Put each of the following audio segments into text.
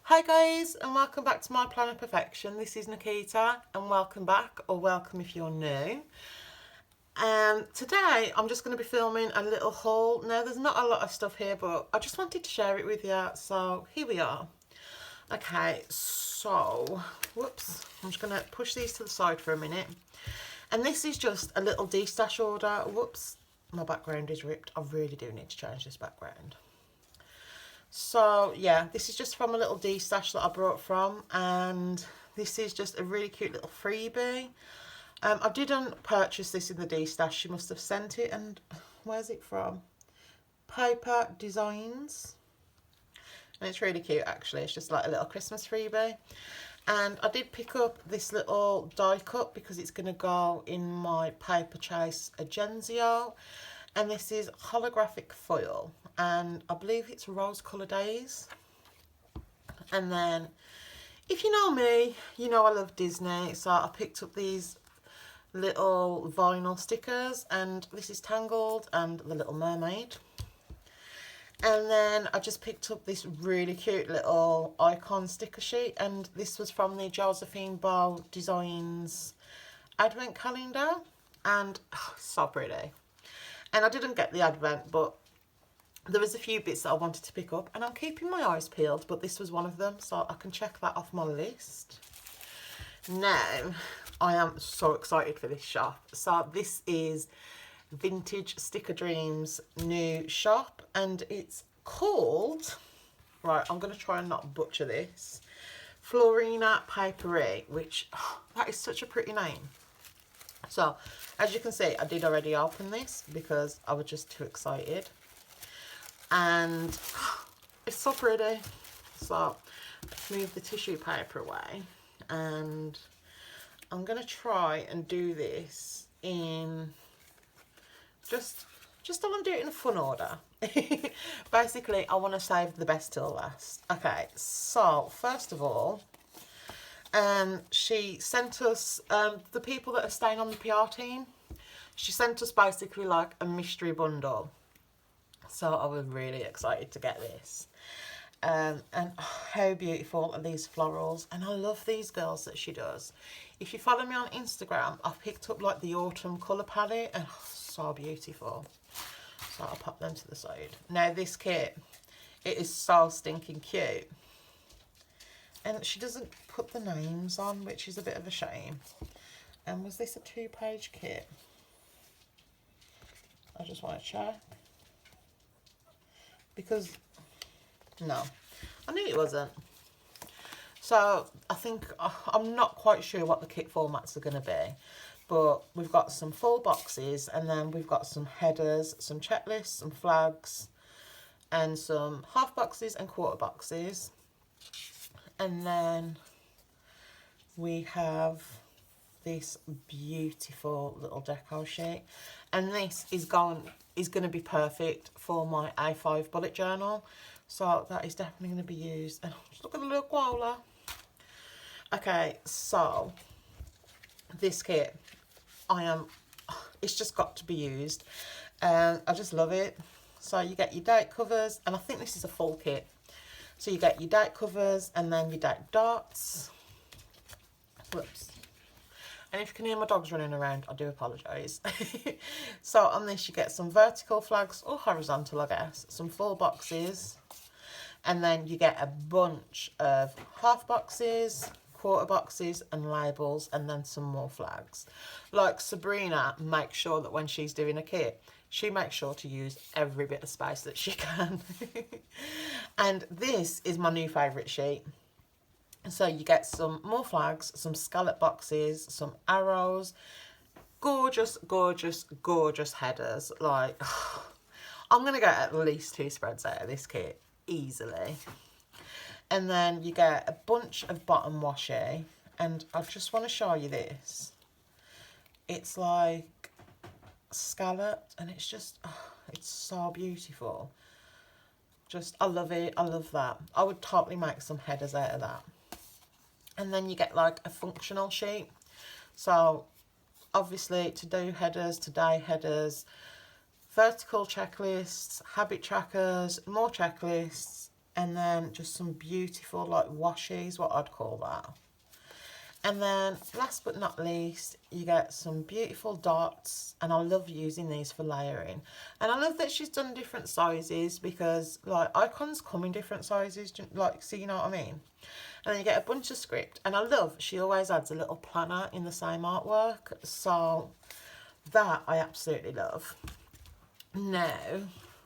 Hi guys, and welcome back to My Plan of Perfection. This is Nikita and welcome back, or welcome if you're new. Today I'm just going to be filming a little haul. Now there's not a lot of stuff here, but I just wanted to share it with you, so here we are. Okay, so whoops, I'm just going to push these to the side for a minute. And this is just a little de-stash order. Whoops, my background is ripped. I really do need to change this background. So yeah, this is just from a little de-stash that I brought from, and this is just a really cute little freebie. I didn't purchase this in the de-stash, she must have sent it. And where's it from? Paper Designs, and it's really cute actually. It's just like a little Christmas freebie. And I did pick up this little die cut because it's going to go in my paper chase Agenzio. And this is holographic foil, and I believe it's Rose Colour Days. And then, if you know me, you know I love Disney, so I picked up these little vinyl stickers, and this is Tangled and the Little Mermaid. And then I just picked up this really cute little icon sticker sheet, and this was from the Josephine Bow Designs advent calendar, and so pretty. And I didn't get the advent, but there was a few bits that I wanted to pick up, and I'm keeping my eyes peeled, but this was one of them, so I can check that off my list. Now, I am so excited for this shop. So this is Vintage Sticker Dreams new shop, and it's called, right, I'm going to try and not butcher this, Florina Paperie, which, that is such a pretty name. So, as you can see, I did already open this because I was just too excited. And it's so pretty. So, move the tissue paper away. And I'm going to try and do this in just I want to do it in a fun order. Basically, I want to save the best till last. Okay, so first of all, she sent us, the people that are staying on the PR team, she sent us basically like a mystery bundle. So I was really excited to get this. And how beautiful are these florals. And I love these girls that she does. If you follow me on Instagram, I've picked up like the autumn colour palette, and so beautiful. So I'll pop them to the side. Now this kit, it is so stinking cute. And she doesn't put the names on, which is a bit of a shame. And was this a 2-page kit? I just want to check. Because, no, I knew it wasn't. So I think, I'm not quite sure what the kit formats are going to be. But we've got some full boxes, and then we've got some headers, some checklists, some flags, and some half boxes and quarter boxes. And then we have this beautiful little deco sheet, and this is going to be perfect for my A5 bullet journal, so that is definitely going to be used. And just look at the little koala. Okay, so this kit, it's just got to be used, and I just love it. So you get your date covers, and I think this is a full kit. So you get your date covers and then your date dots. Whoops. And if you can hear my dogs running around, I do apologise. So on this you get some vertical flags, or horizontal I guess, some full boxes. And then you get a bunch of half boxes, quarter boxes and labels, and then some more flags. Like Sabrina makes sure that when she's doing a kit, she makes sure to use every bit of space that she can. And this is my new favourite sheet. So you get some more flags, some scallop boxes, some arrows, gorgeous, gorgeous, gorgeous headers. Like, I'm going to get at least 2 spreads out of this kit, easily. And then you get a bunch of bottom washi, and I just want to show you this. It's like scalloped, and it's just, it's so beautiful. Just, I love it. I love that. I would totally make some headers out of that. And then you get like a functional sheet. So obviously to do headers, today headers, vertical checklists, habit trackers, more checklists, and then just some beautiful like washies, what I'd call that. And then last but not least, you get some beautiful dots, and I love using these for layering. And I love that she's done different sizes, because like icons come in different sizes, like, so you know what I mean. And then you get a bunch of script, and I love she always adds a little planner in the same artwork, so that I absolutely love. Now,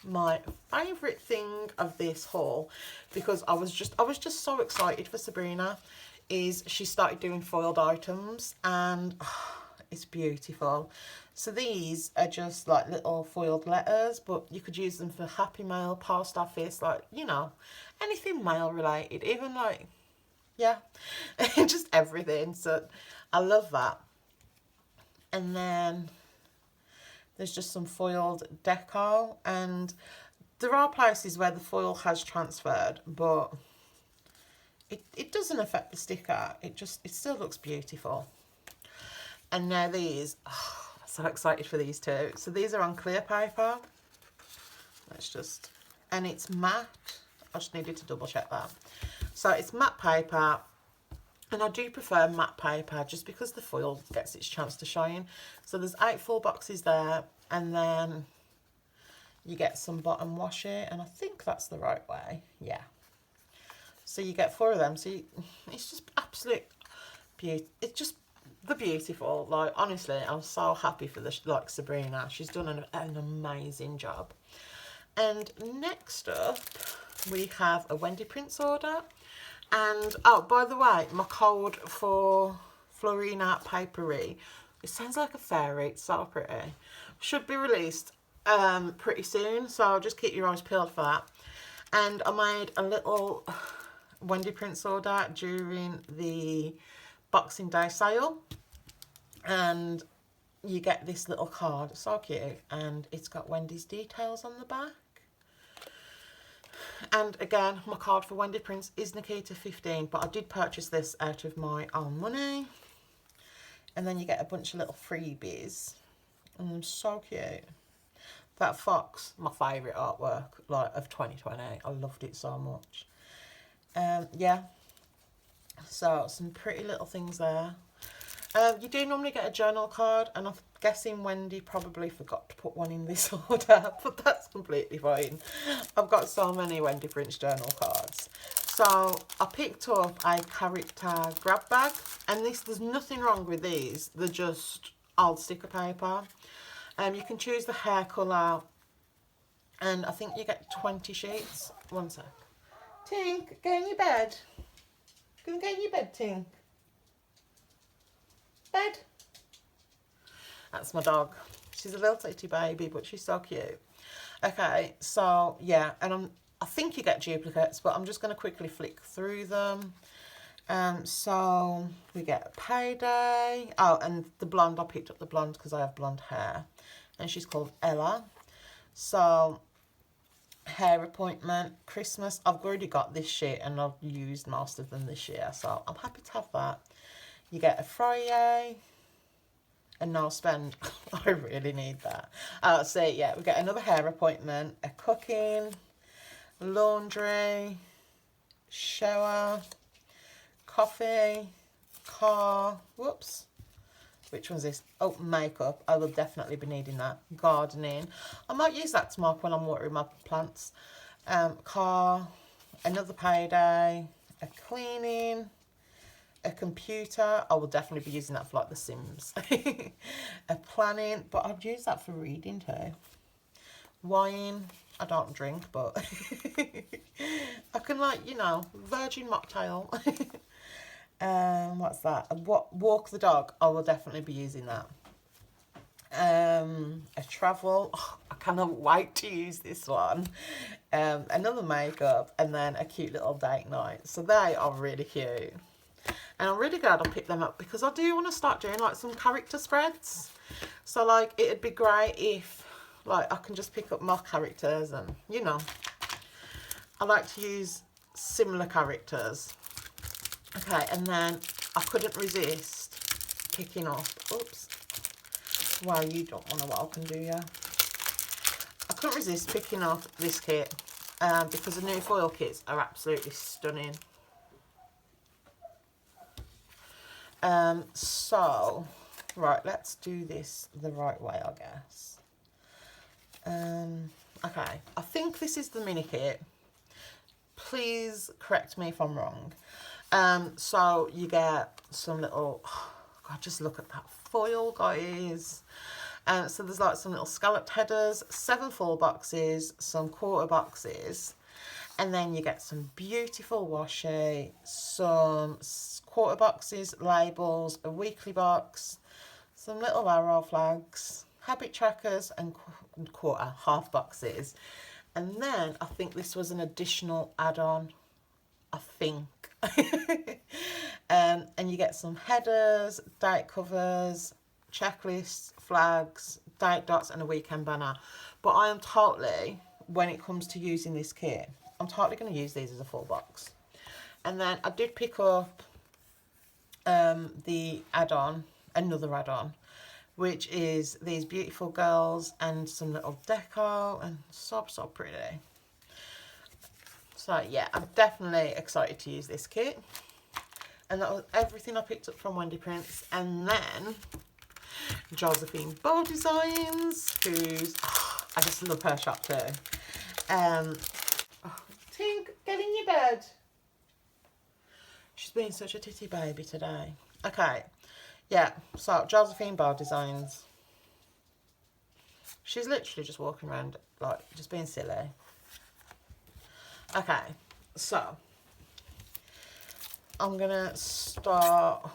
my favourite thing of this haul, because I was just so excited for Sabrina, is she started doing foiled items, and it's beautiful. So these are just like little foiled letters, but you could use them for Happy Mail, post office, like, you know, anything mail related, even like, yeah, just everything. So I love that. And then there's just some foiled deco, and there are places where the foil has transferred, but it doesn't affect the sticker. It still looks beautiful. And now these, oh, I'm so excited for these too. So these are on clear paper. Let's just, and it's matte. I just needed to double check that. So it's matte paper, and I do prefer matte paper just because the foil gets its chance to shine. So there's 8 full boxes there, and then you get some bottom washi, and I think that's the right way. Yeah. So you get 4 of them. So it's just absolute beauty. It's just the beautiful. Like, honestly, I'm so happy for this. Like Sabrina, she's done an amazing job. And next up, we have a Wendy Prints order. And oh, by the way, my code for Florina Papery, it sounds like a fairy. It's so pretty. Should be released pretty soon. So just keep your eyes peeled for that. And I made a little Wendy Prints order during the Boxing Day sale, and you get this little card, so cute, and it's got Wendy's details on the back. And again, my card for Wendy Prints is NIKITA 15, but I did purchase this out of my own money. And then you get a bunch of little freebies, and they're so cute. That fox, my favourite artwork like of 2020. I loved it so much. Yeah, so some pretty little things there. You do normally get a journal card, and I'm guessing Wendy probably forgot to put one in this order, but that's completely fine. I've got so many Wendy Prints journal cards. So I picked up a character grab bag, and there's nothing wrong with these. They're just old sticker paper. You can choose the hair colour, and I think you get 20 sheets. One sec. Tink, get in your bed. Go and get in your bed, Tink. Bed. That's my dog. She's a little titty baby, but she's so cute. Okay, so yeah, and I think you get duplicates, but I'm just going to quickly flick through them. So we get a Payday. Oh, and the blonde, I picked up the blonde because I have blonde hair, and she's called Ella. So hair appointment, Christmas. I've already got this sheet, and I've used most of them this year, so I'm happy to have that. You get a Friday, and no spend. I really need that. So yeah, we get another hair appointment, a cooking, laundry, shower, coffee, car, whoops, which one's this? Oh, makeup. I will definitely be needing that. Gardening. I might use that to mark when I'm watering my plants. Car, another Payday, a cleaning, a computer. I will definitely be using that for like The Sims. A planning, but I'd use that for reading too. Wine. I don't drink, but I can, like, you know, virgin mocktail. What's that? Walk the dog. I will definitely be using that. A travel. Oh, I cannot wait to use this one. Another makeup, and then a cute little date night. So they are really cute. And I'm really glad I picked them up, because I do want to start doing like some character spreads. So like, it'd be great if like I can just pick up more characters, and you know, I like to use similar characters. Okay, and then I couldn't resist picking up, oops, well, you don't want to welcome, do you? I couldn't resist picking up this kit. because the new foil kits are absolutely stunning. So, right, let's do this the right way, I guess. Okay, I think this is the mini kit. Please correct me if I'm wrong. So you get some little, oh God, just look at that foil, guys. So there's like some little scalloped headers, 7 full boxes, some quarter boxes, and then you get some beautiful washi, some quarter boxes, labels, a weekly box, some little arrow flags, habit trackers, and quarter half boxes. And then I think this was an additional add-on, I think. And you get some headers, date covers, checklists, flags, date dots, and a weekend banner. But I am totally, when it comes to using this kit, I'm totally going to use these as a full box. And then I did pick up the add-on, another add-on, which is these beautiful girls and some little deco, and so pretty. So yeah, I'm definitely excited to use this kit. And that was everything I picked up from Wendy Prints. And then Josephine Bow Designs, who's, oh, I just love her shop too. Oh, Tink, get in your bed. She's been such a titty baby today. Okay, yeah, so Josephine Bow Designs. She's literally just walking around, like, just being silly. Okay, so I'm going to start,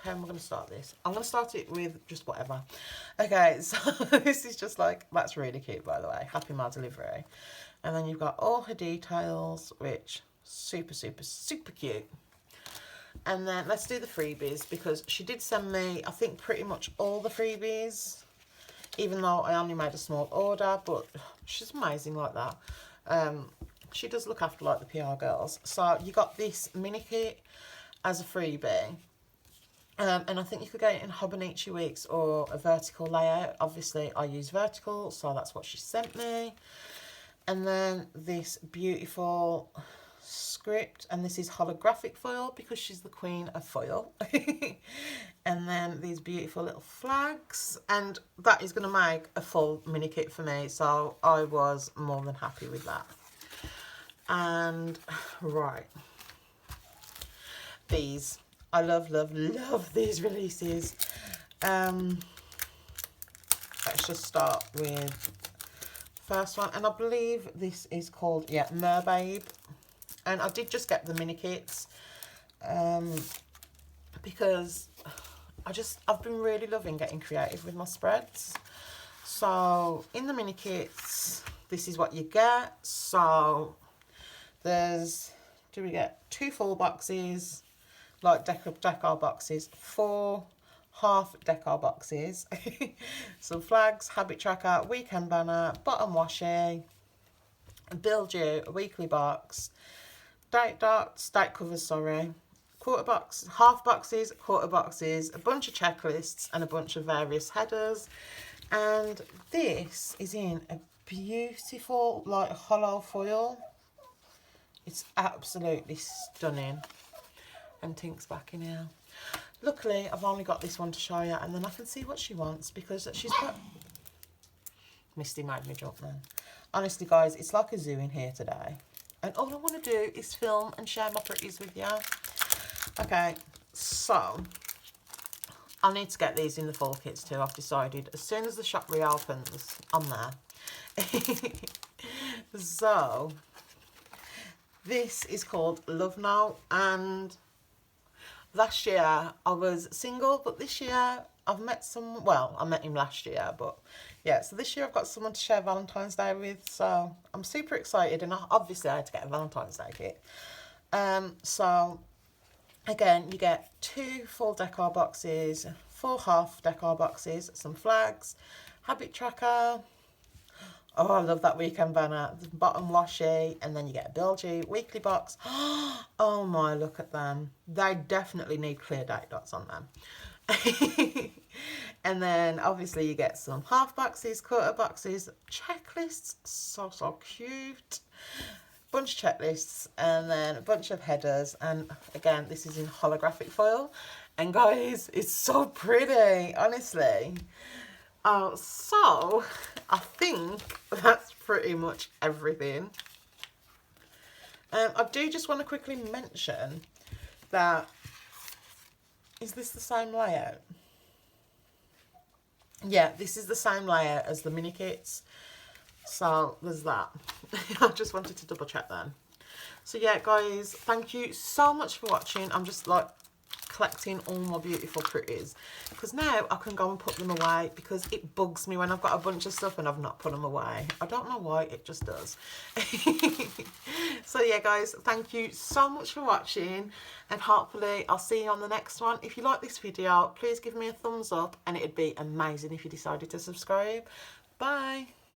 how am I going to start this? I'm going to start it with just whatever. Okay, so this is just like, that's really cute, by the way. Happy Mail Delivery. And then you've got all her details, which super cute. And then let's do the freebies, because she did send me, I think, pretty much all the freebies, even though I only made a small order, but she's amazing like that. She does look after like the PR girls. So you got this mini kit as a freebie. And I think you could get it in Hobonichi Weeks or a vertical layout. Obviously, I use vertical, so that's what she sent me. And then this beautiful script, and this is holographic foil because she's the queen of foil. And then these beautiful little flags, and that is going to make a full mini kit for me, so I was more than happy with that. And right, these, I love these releases. Let's just start with first one, and I believe this is called, yeah, Merbabe. And I did just get the mini kits because I've been really loving getting creative with my spreads. So in the mini kits, this is what you get. So do we get 2 full boxes, like decal boxes, 4 half decal boxes, some flags, habit tracker, weekend banner, bottom washi, build you a weekly box, date dots, date covers, sorry, quarter box, half boxes, quarter boxes, a bunch of checklists, and a bunch of various headers. And this is in a beautiful, like, hollow foil. It's absolutely stunning. And Tink's back in here. Luckily, I've only got this one to show you, and then I can see what she wants, because she's got... Misty made me jump then. Honestly, guys, it's like a zoo in here today. And all I want to do is film and share my pretties with you. Okay, so I need to get these in the full kits too, I've decided. As soon as the shop reopens, I'm there. So, this is called Love Now, and last year I was single, but this year I've met some, well, I met him last year, but yeah, so this year I've got someone to share Valentine's Day with, so I'm super excited, and obviously I had to get a Valentine's Day kit. So, again, you get 2 full decor boxes, 4 half decor boxes, some flags, habit tracker. Oh, I love that weekend banner. The bottom washi, and then you get a build you weekly box. Oh my, look at them. They definitely need clear date dots on them. And then obviously you get some half boxes, quarter boxes, checklists, so cute. bunch of checklists, and then a bunch of headers. And again, this is in holographic foil. And guys, it's so pretty, honestly. So I think that's pretty much everything. I do just want to quickly mention that, is this the same layout? Yeah, this is the same layout as the mini kits. So there's that. I just wanted to double check then. So yeah, guys, thank you so much for watching. I'm just like collecting all my beautiful pretties, because now I can go and put them away, because it bugs me when I've got a bunch of stuff and I've not put them away. I don't know why, it just does. So yeah, guys, thank you so much for watching, and hopefully I'll see you on the next one. If you like this video, please give me a thumbs up, and it'd be amazing if you decided to subscribe. Bye.